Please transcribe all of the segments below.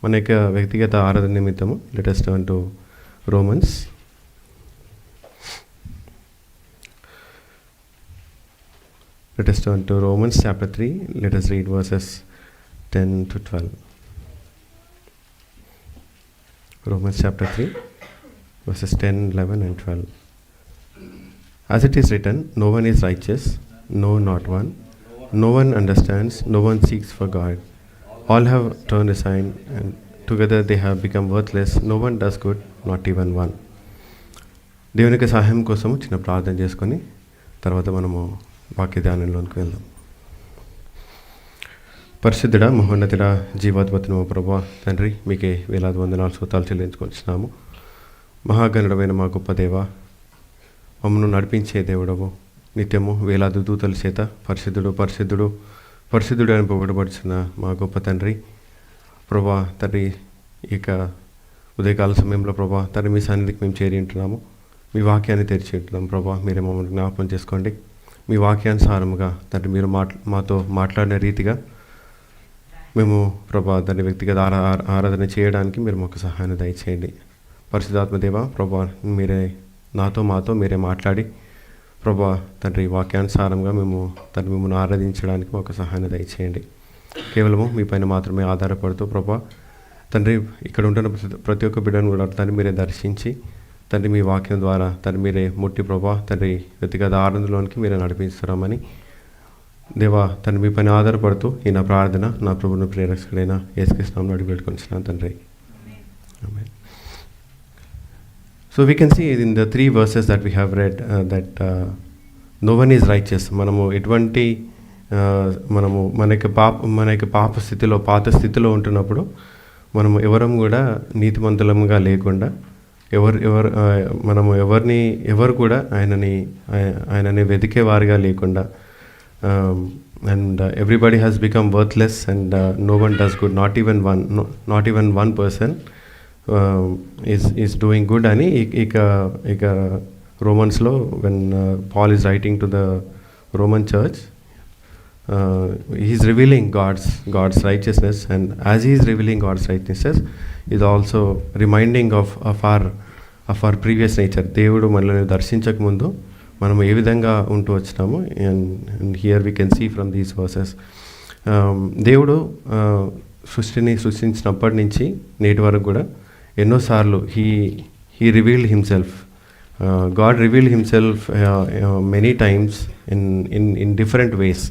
మన యొక్క వ్యక్తిగత ఆరాధన నిమిత్తము let us turn to Romans. Let us turn to Romans chapter 3. Let us read verses 10 to 12. Romans chapter 3, verses 10, 11 and 12. As it is written, no one is righteous, no, not one. No one understands, no one seeks for God. All have turned aside, and together they have become worthless. No one does good, not even one. దేవునికి సహాయం కోసం చిన్న ప్రార్థన చేసుకొని తర్వాత మనము వాక్య ధ్యానంలోనికి వెళ్దాం. పరిశుద్ధుడా, మహోన్నతుడా, జీవాధిపతిని ప్రభా తండ్రి, మీకే వేలాది వందనాలు స్తోత్రాలు చెల్లించుకొచ్చినాము. మహాగణుడమైన మా గొప్ప దేవ, మమ్మను నడిపించే దేవుడవు, నిత్యము వేలాది దూతల చేత పరిశుద్ధుడు పరిశుద్ధుడు పరిశుద్ధుడు అని పొగడబడుచున్న మా గొప్ప తండ్రి ప్రభా తండ్రి, ఇక ఉదయకాల సమయంలో ప్రభా తండ్రి మీ సన్నిధికి మేము చేరి ఉంటున్నాము. మీ వాక్యాన్ని తెరిచి ఉంటున్నాం ప్రభా. మీరే మమ్మల్ని జ్ఞాపకం చేసుకోండి. మీ వాక్యానుసారముగా తండ్రి మీరు మాతో మాట్లాడిన రీతిగా మేము ప్రభా దాన్ని వ్యక్తిగత ఆరాధన చేయడానికి మీరు మాకు సహాయాన్ని దయచేయండి. పరిశుద్ధాత్మదేవ ప్రభా, మీరే మాతో మీరే మాట్లాడి ప్రభా తండ్రి వాక్యానుసారంగా మేము తండ్రి మిమ్మల్ని ఆరాధించడానికి మాకు సహాయాన్ని దయచేయండి. కేవలము మీ పైన మాత్రమే ఆధారపడుతూ ప్రభా తండ్రి ఇక్కడ ఉంటున్న ప్రతి ఒక్క బిడ్డను కూడా తండ్రి మీరే దర్శించి తండ్రి మీ వాక్యం ద్వారా తండ్రి మీరే ముట్టి ప్రభా తండ్రి వ్యక్తిగత ఆనందంలోనికి మీరే నడిపిస్తున్నామని దేవా తండ్రి మీ పైన ఆధారపడుతూ ఈ నా ప్రార్థన నా ప్రభువుని ప్రేరకుడైన యేసుక్రీస్తునామములో అడిగి పెట్టుకొనిచున్నాను తండ్రి. ఆమేన్. So we can see in the 3 verses that we have read that no one is righteous. మనము ఎటువంటి మనము మన యొక్క పాత స్థితిలో ఉంటున్నప్పుడు మనము ఎవరం కూడా నీతిమంతులముగా లేకుండా మనము ఎవరు కూడా ఆయనని వెతికేవారుగా లేకుండా and everybody has become worthless and no one does good, not even one person is doing good అని ఇక రోమన్స్లో when Paul is writing to the Roman church, he is revealing God's righteousness, and as he is revealing God's righteousness is also reminding of our previous nature. దేవుడు మనల్ని దర్శించక ముందు మనం ఏ విధంగా ఉంటూ వచ్చినాము, and here we can see from these verses దేవుడు సృష్టించినప్పటి నుంచి నేటి వరకు కూడా ఎన్నోసార్లు he revealed himself. God revealed himself many times in different ways.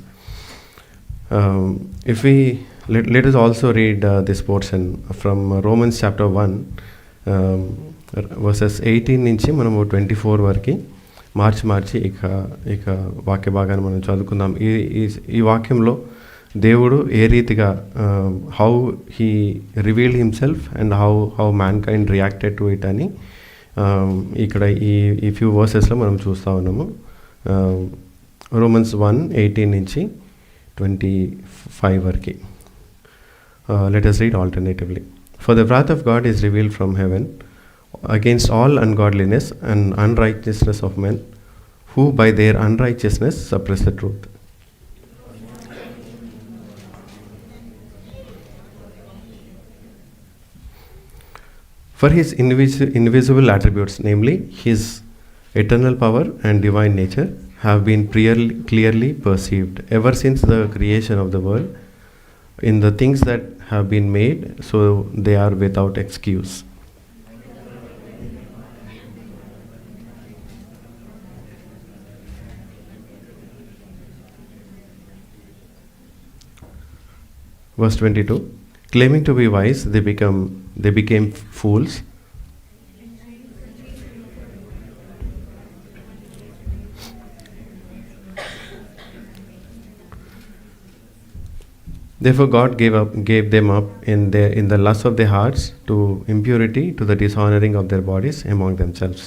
If we let us also read this portion from Romans chapter 1 verses 18 నుంచి మనము 24 వరకు మార్చి ఇక వాక్య భాగాన్ని మనం చదువుకుందాం. ఈ వాక్యంలో దేవుడు ఏ రీతిగా how he revealed himself and how man kind reacted to it అని ఇక్కడ ఈ ఫ్యూ వర్సెస్లో మనం చూస్తూ ఉన్నాము. రోమన్స్ 1:18 నుంచి 25 వరకు. Let us read alternatively. For the wrath of God is revealed from heaven against all ungodliness and unrighteousness of men, who by their unrighteousness suppress the truth. For his invisible attributes, namely his eternal power and divine nature, have been clearly perceived ever since the creation of the world in the things that have been made, so they are without excuse. Verse 22, claiming to be wise, they became fools. Therefore God gave them up in the lust of their hearts to impurity, to the dishonoring of their bodies among themselves.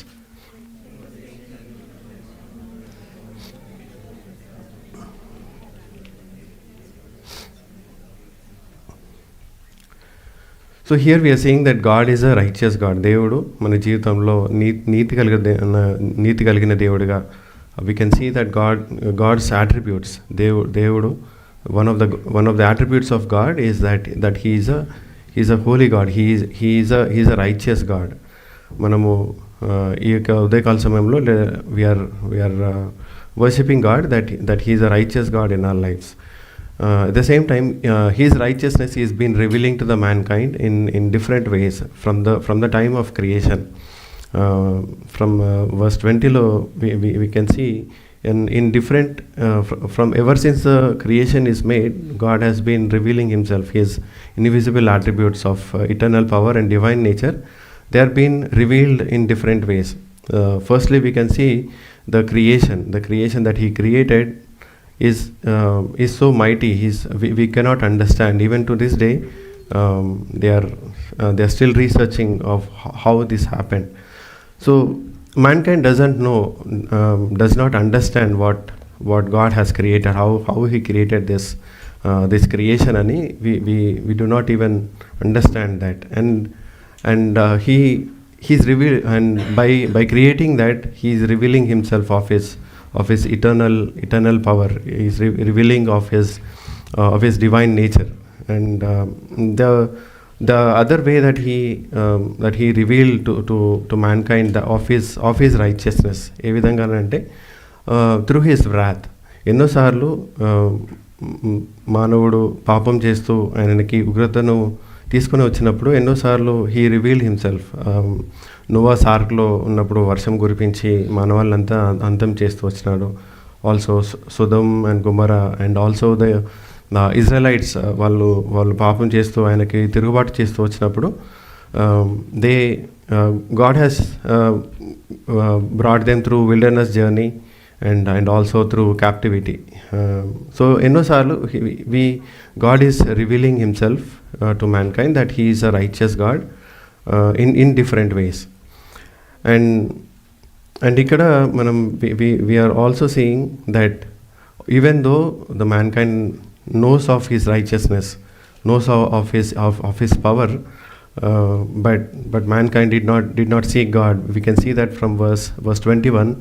So here we are saying that God is a righteous God. దేవుడు మన జీవితంలో నీతి కలిగిన దేవుడిగా we can see that God's attributes. దేవుడు one of the attributes of God is that he he is a holy God, he is a righteous God. మనము ఈ యొక్క ఉదయకాల సమయంలో we are worshipping God that he is a righteous God in our lives. At the same time, his righteousness is been revealing to the mankind in different ways from the time of creation. From verse 20 lo we can see in different from ever since the creation is made, God has been revealing himself, his invisible attributes of eternal power and divine nature. They are being revealed in different ways. Firstly, we can see the creation that he created is so mighty. We cannot understand. Even to this day, they are still researching of how this happened. So mankind does not understand what God has created, how he created this creation, ani we do not even understand that. And he's revealed, and by creating that, he is revealing himself of his eternal power. He is revealing of his divine nature. And the other way that he revealed to mankind of his righteousness ఏ విధంగా అంటే through his wrath. ఎన్నోసార్లు మానవుడు పాపం చేస్తూ ఆయనకి ఉగ్రతను తీసుకొని వచ్చినప్పుడు ఎన్నోసార్లు హీ రివీల్డ్ హిమ్సెల్ఫ్. నోవాస్ ఆర్క్లో ఉన్నప్పుడు వర్షం కురిపించి మానవాళ్ళంతా అంతం చేస్తూ వచ్చినాడు. Also Sodom and Gomorrah and also the Israelites వాళ్ళు పాపం చేస్తూ ఆయనకి తిరుగుబాటు చేస్తూ వచ్చినప్పుడు god has brought them through wilderness journey and also through captivity. So ఎన్నోసార్లు God is revealing himself to mankind that he is a righteous God in different ways. And ఇక్కడ మనం we are also seeing that even though the mankind knows of his righteousness, knows of his power, but mankind did not seek God. We can see that from verse 21.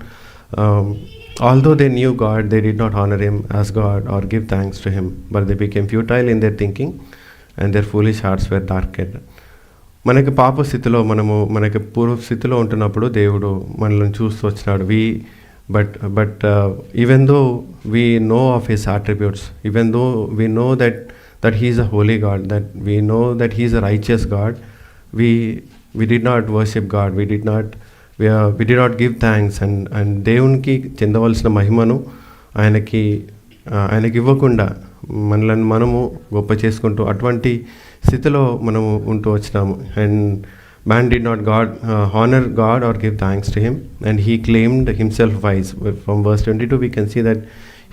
Although they knew God, they did not honor him as God or give thanks to him, but they became futile in their thinking and their foolish hearts were darkened. మనకి పాప స్థితిలో మనకి పూర్వ స్థితిలో ఉంటున్నప్పుడు దేవుడు మనల్ని చూస్తూ వచ్చినాడు. But even though we know of his attributes, even though we know that he is a holy God, that we know that he is a righteous God, we did not worship God, we did not give thanks, and దేవునికి చెందవలసిన మహిమను ఆయనకి ఇవ్వకుండా మనము గొప్ప చేసుకుంటూ అటువంటి స్థితిలో మనము ఉంటూ వచ్చినాము. And man did not honor God or give thanks to him, and he claimed himself wise. From verse 22 we can see that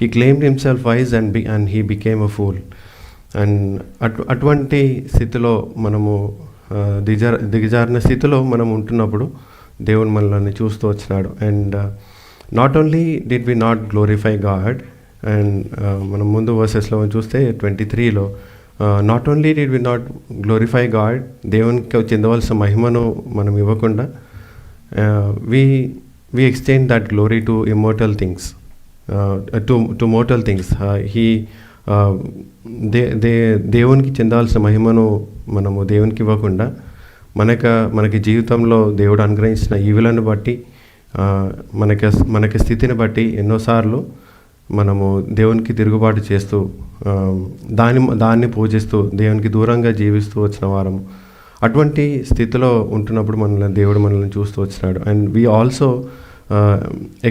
he claimed himself wise and he became a fool. And అటువంటి స్థితిలో మనము దిగజారిన స్థితిలో మనం ఉంటున్నప్పుడు దేవుడు మనల్ని చూస్తూ వచ్చినాడు. And not only did we not glorify god, and మనం ముందు వర్సెస్లో చూస్తే 23లో not only did we not glorify god, దేవునికి చెందవలసిన మహిమను మనం ఇవ్వకుండా we extend that glory to immortal things, to mortal things. దేవునికి చెందాల్సిన మహిమను మనము దేవునికి ఇవ్వకుండా మనకి జీవితంలో దేవుడు అనుగ్రహించిన ఈవులను బట్టి మనకి స్థితిని బట్టి ఎన్నోసార్లు మనము దేవునికి తిరుగుబాటు చేస్తూ దాన్ని పూజిస్తూ దేవునికి దూరంగా జీవిస్తూ వచ్చిన వారము. అటువంటి స్థితిలో ఉంటున్నప్పుడు దేవుడు మనల్ని చూస్తూ వచ్చినాడు. And we also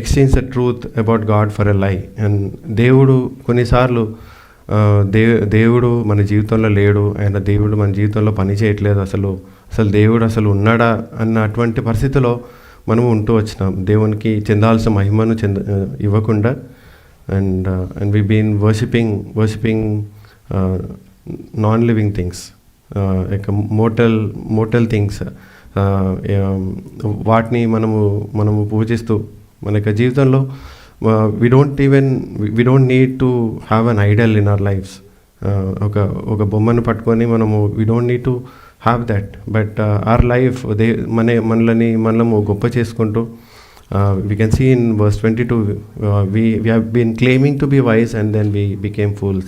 exchange the truth about God for a లై. అండ్ దేవుడు కొన్నిసార్లు దేవుడు మన జీవితంలో లేడు, దేవుడు మన జీవితంలో పని చేయట్లేదు, అసలు దేవుడు అసలు ఉన్నాడా అన్న అటువంటి పరిస్థితిలో మనము ఉంటూ వచ్చినాం. దేవునికి చెందాల్సిన మహిమను ఇవ్వకుండా and we've been worshipping non-living things, like mortal things. వాటిని మనము పూజిస్తూ మన యొక్క జీవితంలో we don't need to have an idol in our lives. ఒక బొమ్మను పట్టుకొని we don't need to have that, but our life మనము గొప్ప చేసుకుంటూ we can see in verse 22 we have been claiming to be wise and then we became fools,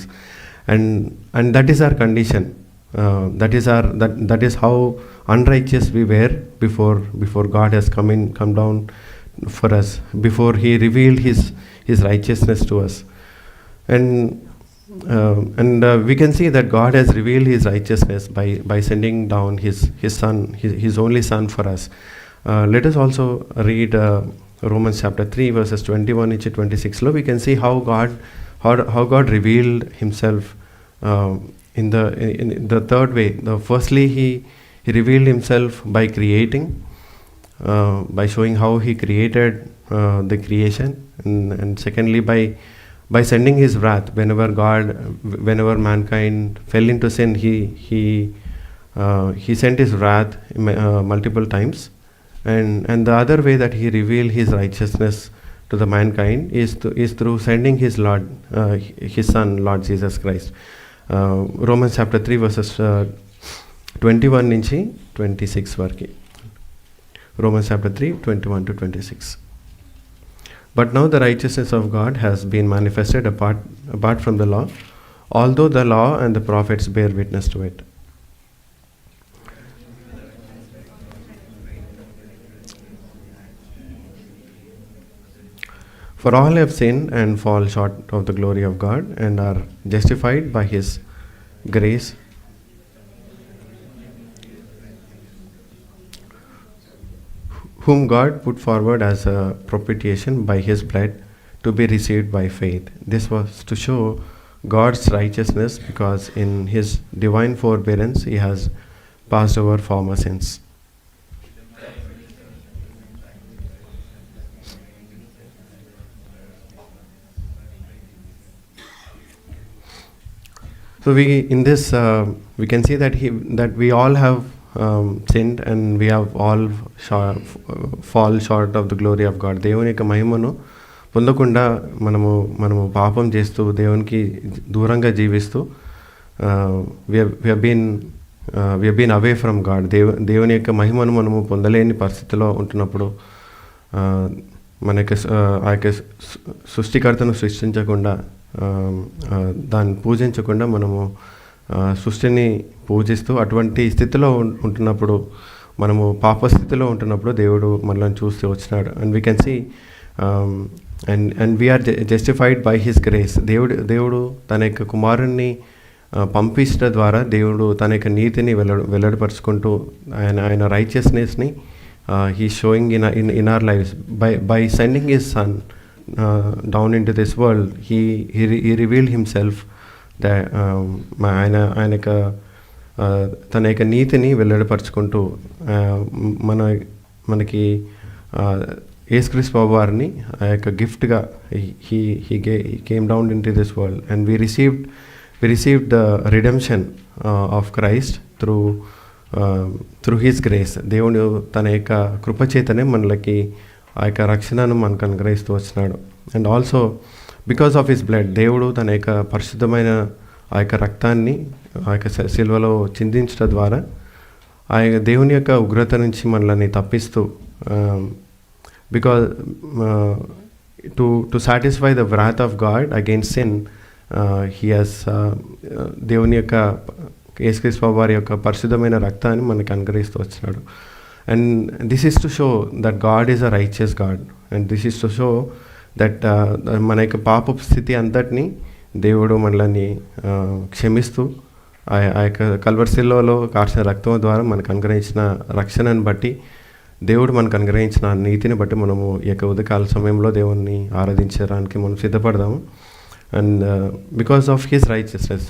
and that is our condition. that is how unrighteous we were before God has come down for us, before He revealed His righteousness to us. And we can see that God has revealed His righteousness by sending down His Son, His only Son for us. Let us also read Romans chapter 3 verses 21 to 26. We can see how God revealed Himself in the third way. Firstly, He revealed Himself by creating, by showing how He created the creation, and secondly by sending His wrath. Whenever mankind fell into sin, He sent His wrath multiple times. And the other way that He revealed His righteousness to the mankind is through sending His Son, Lord Jesus Christ. Romans chapter 3 verses 21 నుంచి 26 వరకు. Romans chapter 3 21 to 26. But now the righteousness of God has been manifested apart from the law, although the law and the prophets bear witness to it. For all have sinned and fall short of the glory of God, and are justified by His grace whom God put forward as a propitiation by His blood to be received by faith. This was to show God's righteousness, because in His divine forbearance He has passed over former sins. So we can see that we all have sinned, and we have all fall short of the glory of God. దేవుని యొక్క మహిమను పొందకుండా మనము పాపం చేస్తూ దేవునికి దూరంగా జీవిస్తూ we have been away from God. దేవుని యొక్క మహిమను మనము పొందలేని పరిస్థితిలో ఉంటున్నప్పుడు, మన యొక్క ఆ యొక్క సృష్టికర్తను సృష్టించకుండా, దాన్ని పూజించకుండా మనము సృష్టిని పూజిస్తూ అటువంటి స్థితిలో ఉంటున్నప్పుడు, మనము పాప స్థితిలో ఉంటున్నప్పుడు దేవుడు మనల్ని చూస్తూ వచ్చినాడు. And we can see and we are justified by his grace. దేవుడు తన యొక్క కుమారుణ్ణి పంపించడం ద్వారా దేవుడు తన యొక్క నీతిని వెల్లడిపరుచుకుంటూ ఆయన రైచియస్నెస్ని he showing in our lives by sending his son down into this world. He revealed himself, that ఆయన యొక్క తన యొక్క నీతిని వెల్లడిపరుచుకుంటూ మనకి యేసుక్రీస్తు ప్రభువారిని ఆ యొక్క గిఫ్ట్గా he came down into this world, and we received the redemption of Christ through his grace. దేవుడు తన యొక్క కృపచేతనే మనకి ఆ యొక్క రక్షణను మనకు అనుగ్రహిస్తూ వచ్చినాడు. And also because of his blood, దేవుడు తన యొక్క పరిశుద్ధమైన ఆ యొక్క రక్తాన్ని ఆ యొక్క సిలువలో చిందించడం ద్వారా ఆ యొక్క దేవుని యొక్క ఉగ్రత నుంచి మనల్ని తప్పిస్తూ, because to satisfy the wrath of god against sin, he has దేవుని యొక్క యేసుక్రీస్తు ప్రభువు వారి యొక్క పరిశుద్ధమైన రక్తాన్ని మనకు అనుగ్రహిస్తూ వచ్చినాడు. And this is to show that God is a righteous God, and this is to show that మన యొక్క పాప స్థితి అంతటినీ దేవుడు మనల్ని క్షమిస్తూ ఆ యొక్క కల్వరిశిలువలో కార్చిన రక్తం ద్వారా మనకు అనుగ్రహించిన రక్షణను బట్టి, దేవుడు మనకు అనుగ్రహించిన నీతిని బట్టి మనము ఈ యొక్క ఉదయకాల సమయంలో దేవుణ్ణి ఆరాధించడానికి మనం సిద్ధపడదాము. And because of his righteousness,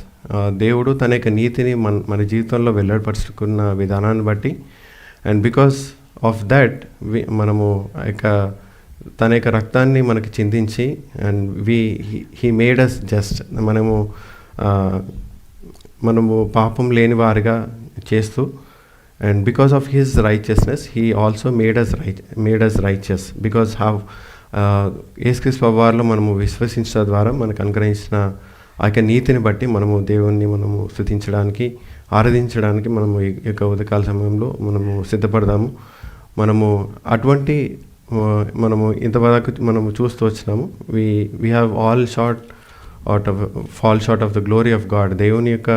దేవుడు తన యొక్క నీతిని మన జీవితంలో వెల్లడిపరుచుకున్న విధానాన్ని బట్టి, అండ్ బికాస్ ఆఫ్ దట్ మనము తన యొక్క రక్తాన్ని మనకి చిందించి, and he made us just, మనము పాపం లేని వారిగా చేస్తూ, and because of his righteousness he also made us righteous. Because యేసుక్రీస్తు ప్రభువారిలో మనము విశ్వసించడం ద్వారా మనకు అనుగ్రహించిన ఆ యొక్క నీతిని బట్టి మనము దేవుణ్ణి మనము స్తుతించడానికి, ఆరాధించడానికి మనము ఈ యొక్క ఉదయకాల సమయంలో మనము సిద్ధపడదాము. అటువంటి మనము ఇంతవరకు మనము చూస్తూ వచ్చినాము. We have fall short of the glory of God. దేవుని యొక్క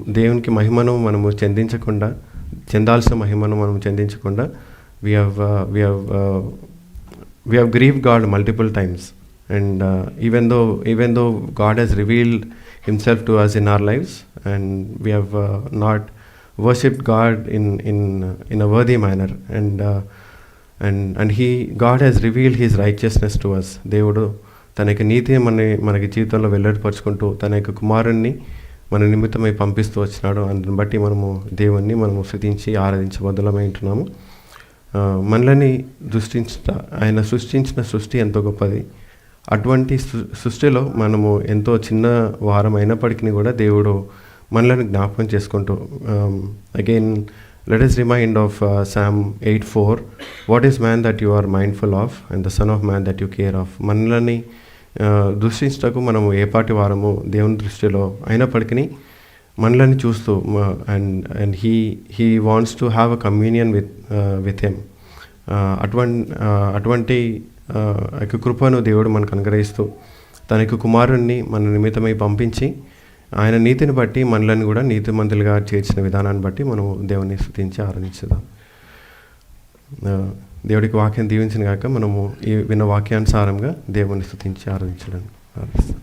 దేవునికి మహిమను మనము చెందాల్సిన మహిమను మనం చెందించకుండా we have uh, we have uh, we have grieved God multiple times, and even though God has revealed himself to us in our lives, and we have not worshipped God in a worthy manner, and God has revealed his righteousness to us. దేవుడు తన యొక్క నీతిని మనకి జీవితంలో వెల్లడిపరుచుకుంటూ తన యొక్క కుమారుణ్ణి మన నిమిత్తమై పంపిస్తూ వచ్చినాడు. అందుని బట్టి దేవుణ్ణి మనము స్తుతించి ఆరాధించబద్దులమై ఉంటున్నాము. మనల్ని ఆయన సృష్టించిన సృష్టి ఎంతో గొప్పది. అటువంటి సృష్టిలో మనము ఎంతో చిన్న వారం అయినప్పటికీ కూడా దేవుడు మనల్ని జ్ఞాపకం చేసుకుంటూ again let us remind of Psalm 8:4, what is man that you are mindful of and the son of man that you care of. మనల్ని దృష్టించటకు మనము ఏపాటి వారము దేవుని దృష్టిలో అయినప్పటికీ మనల్ని చూస్తూ and he wants to have a communion with him. అటువంటి యొక్క కృపను దేవుడు మనకు అనుగ్రహిస్తూ తన యొక్క కుమారుణ్ణి మన నిమిత్తమై పంపించి ఆయన నీతిని బట్టి మనల్ని కూడా నీతిమంతులుగా చేర్చిన విధానాన్ని బట్టి మనము దేవుని స్తుతించి ఆరాధించుదాం. దేవుడికి వాక్యం దీవించిన కాక మనము ఈ విన్న వాక్యానుసారంగా దేవుని స్తుతించి ఆరాధించడానికి ప్రార్థిస్తాం.